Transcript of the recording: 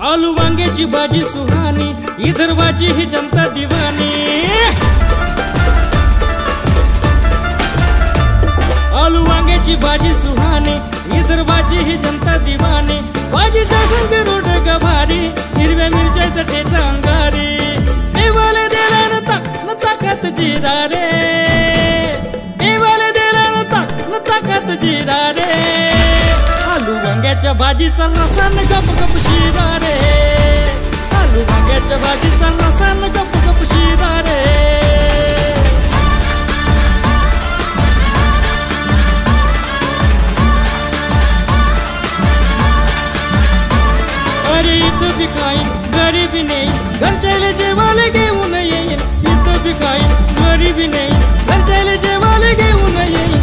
आलू वांग्याची भाजी सुहानी, विदर्भाची ही जनता दिवानी। आलू वांग्याची भाजी सुहानी, विदर्भाची ही जनता दिवानी। भाजीचा संग रोड गभारी, हिरव्या मिरच्याचा ठेचा अंगारी। मेवाले दिला न ताकत जिरा रे, मेवाले दिला न ताकत जिरा रे। आलू वांग्याच्या भाजीचा रसान गप गप शिरा रे, आलू वांग्याच्या भाजीचा रसान गप गप शिरा रे। अरे इथं बी खाईन गरीबी नाही, घरच्याले जेवाले घेऊन येईन। इथं बी खाईन गरीबी नाही, घरच्याले जेवाले घेऊन येईन।